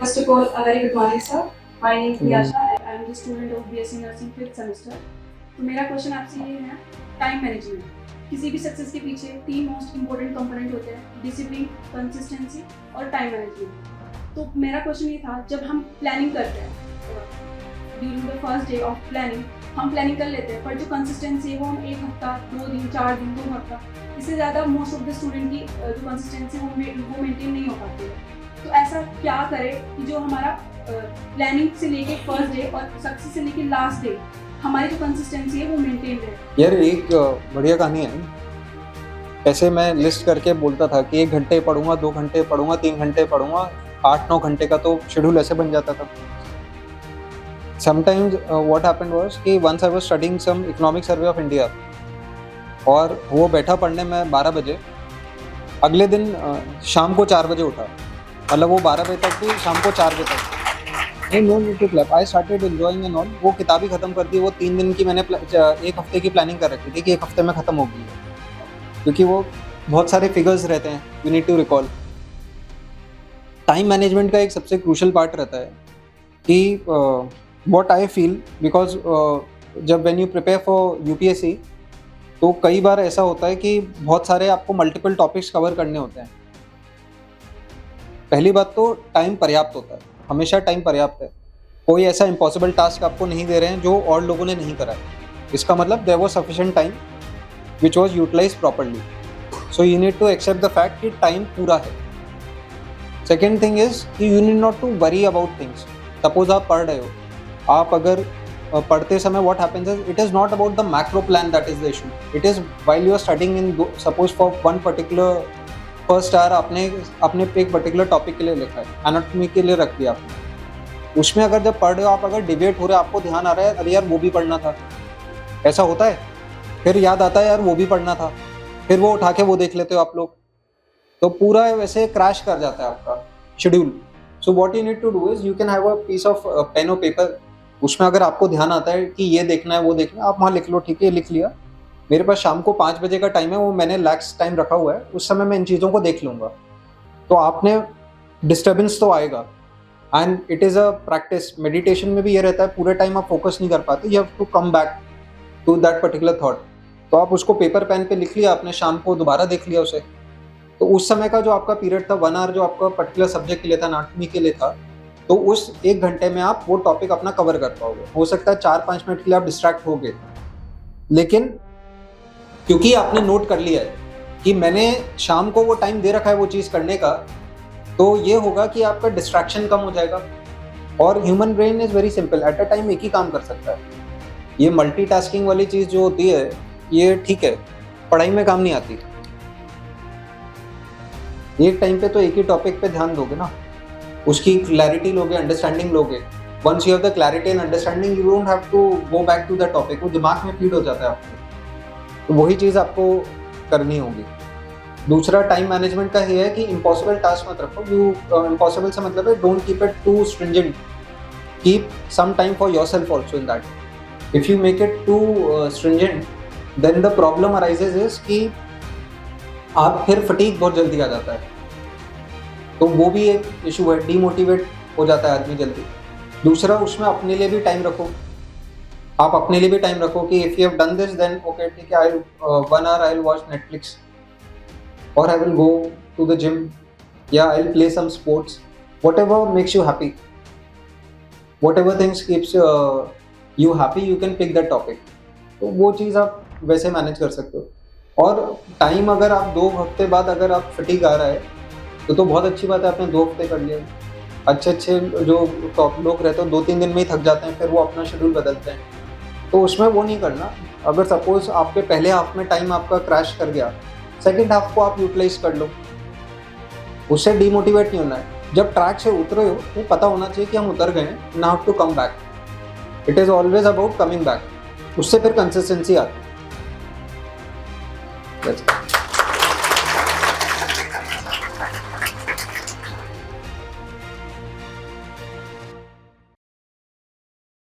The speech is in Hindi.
First of all, a very good morning, sir. My name is Yasha and I am the student of BSc Nursing 5th semester. तो मेरा क्वेश्चन आपसे ये है, टाइम मैनेजमेंट। किसी भी सक्सेस के पीछे 3 मोस्ट इम्पोर्टेंट कंपोनेंट होते हैं, डिसिप्लिन, कंसिस्टेंसी और टाइम मैनेजमेंट। तो मेरा क्वेश्चन ये था, जब हम प्लानिंग करते हैं during the first day of planning, हम प्लानिंग कर लेते हैं, पर जो कंसिस्टेंसी है वो हम 1 हफ्ता, 2 दिन, 4 दिन, 2 हफ्ता, इससे ज़्यादा मोस्ट ऑफ द स्टूडेंट की जो कंसिस्टेंसी वो मेंटेन नहीं हो पाती है। तो ऐसा क्या करें कि जो हमारा प्लानिंग से लेके फर्स्ट डे और सक्सेस से लेके लास्ट डे हमारी जो कंसिस्टेंसी है वो मेंटेन रहे। यार एक बढ़िया कहानी है। ऐसे मैं लिस्ट करके बोलता था कि 1 घंटे पढ़ूंगा, 2 घंटे पढ़ूंगा, 3 घंटे पढ़ूंगा, 8-9 घंटे का तो शेड्यूल ऐसे बन जाता था। समटाइम्स व्हाट हैपेंड वाज कि once I was studying some economic survey of India और वो बैठा पढ़ने में 12 बजे, अगले दिन शाम को 4 बजे उठा, मतलब वो 12 बजे तक थी, शाम को 4 बजे तक। No need to clap, I started enjoying and all. वो किताब ही खत्म कर दी। वो 3 दिन की मैंने 1 हफ्ते की प्लानिंग कर रखी थी कि 1 हफ्ते में खत्म होगी, क्योंकि वो बहुत सारे फिगर्स रहते हैं, you need to recall. Time management का एक सबसे क्रूशल पार्ट रहता है कि व्हाट आई फील, बिकॉज जब when you prepare for UPSC तो कई बार ऐसा होता है कि बहुत सारे आपको मल्टीपल टॉपिक्स कवर करने होते हैं। पहली बात तो टाइम पर्याप्त होता है, हमेशा टाइम पर्याप्त है। कोई ऐसा इम्पॉसिबल टास्क आपको नहीं दे रहे हैं जो और लोगों ने नहीं करा है। इसका मतलब there was sufficient time which was utilised properly. So you need to accept the fact कि टाइम पूरा है। सेकेंड थिंग इज कि you need not to worry about things. Suppose आप पढ़ रहे हो, आप अगर पढ़ते समय what happens is it is not about the macro plan that is the issue. It is while you are studying in suppose for one particular first our आपने एक पर्टिकुलर टॉपिक के लिए लिखा है, एनाटॉमी के लिए रख दिया आपने। उसमें अगर जब पढ़ रहे हो आप, अगर डिबेट हो रहा है, आपको ध्यान आ रहा है अरे यार वो भी पढ़ना था, ऐसा होता है। फिर याद आता है यार वो भी पढ़ना था, फिर वो उठा के वो देख लेते हो आप लोग, तो पूरा वैसे क्रैश कर जाता है आपका schedule. So what you need to do is you can have a piece of pen और पेपर। उसमें अगर आपको ध्यान आता है कि ये देखना है वो देखना है, आप वहाँ लिख लो, ठीक है लिख लिया। मेरे पास शाम को 5 बजे का टाइम है, वो मैंने लैक्स टाइम रखा हुआ है, उस समय मैं इन चीज़ों को देख लूँगा। तो आपने डिस्टर्बेंस तो आएगा, and it is a practice. Meditation में भी ये रहता है, पूरे टाइम आप फोकस नहीं कर पाते, you have to come back to that particular thought. तो आप उसको पेपर पेन पे लिख लिया आपने, शाम को दोबारा देख लिया उसे। तो उस समय का जो आपका पीरियड था 1 आवर, जो आपका पर्टिकुलर सब्जेक्ट के लिए था, एनाटॉमी के लिए था, तो उस 1 घंटे में आप वो टॉपिक अपना कवर कर पाओगे। हो सकता है 4-5 मिनट के लिए आप डिस्ट्रैक्ट हो गए, लेकिन क्योंकि आपने नोट कर लिया है कि मैंने शाम को वो टाइम दे रखा है वो चीज़ करने का, तो ये होगा कि आपका डिस्ट्रैक्शन कम हो जाएगा। और human brain is very simple, at a time एक ही काम कर सकता है। ये मल्टीटास्किंग वाली चीज़ जो होती है ये ठीक है, पढ़ाई में काम नहीं आती। एक टाइम पे तो एक ही टॉपिक पे ध्यान दोगे ना, उसकी क्लैरिटी लोगे, अंडरस्टैंडिंग लोगे। Once you have the clarity and understanding, you don't have to go back to the topic, वो दिमाग में फीड हो जाता है आपको। तो वही चीज़ आपको करनी होगी। दूसरा टाइम मैनेजमेंट का ये है कि इम्पॉसिबल टास्क मत रखो। इम्पॉसिबल से मतलब है don't keep it too stringent, keep some time for yourself also in that. If you make it too stringent then the problem arises is कि आप फिर फटीग बहुत जल्दी आ जाता है, तो वो भी एक इशू है, डीमोटिवेट हो जाता है आदमी जल्दी। दूसरा, उसमें अपने लिए भी टाइम रखो। आप अपने लिए भी टाइम रखो कि if you have done this then okay ठीक है, I 1 hour I will watch Netflix, और I will go to the gym, या I will play some sports, whatever makes you happy, whatever things keeps you happy, you can pick that topic. तो वो चीज़ आप वैसे मैनेज कर सकते हो। और टाइम अगर आप 2 हफ्ते बाद अगर आप फटीग आ रहा है तो बहुत अच्छी बात है, आपने 2 हफ्ते कर लिया। अच्छे जो टॉप लोग रहते हैं 2-3 दिन में ही थक जाते हैं, फिर वो अपना शेड्यूल बदलते हैं, तो उसमें वो नहीं करना। अगर सपोज आपके पहले हाफ में टाइम आपका क्रैश कर गया, सेकंड हाफ को आप यूटिलाइज कर लो, उससे डीमोटिवेट नहीं होना है। जब ट्रैक से उतरे हो तो पता होना चाहिए कि हम उतर गए हैं, now to come back. It is always about coming back, उससे फिर कंसिस्टेंसी आती है।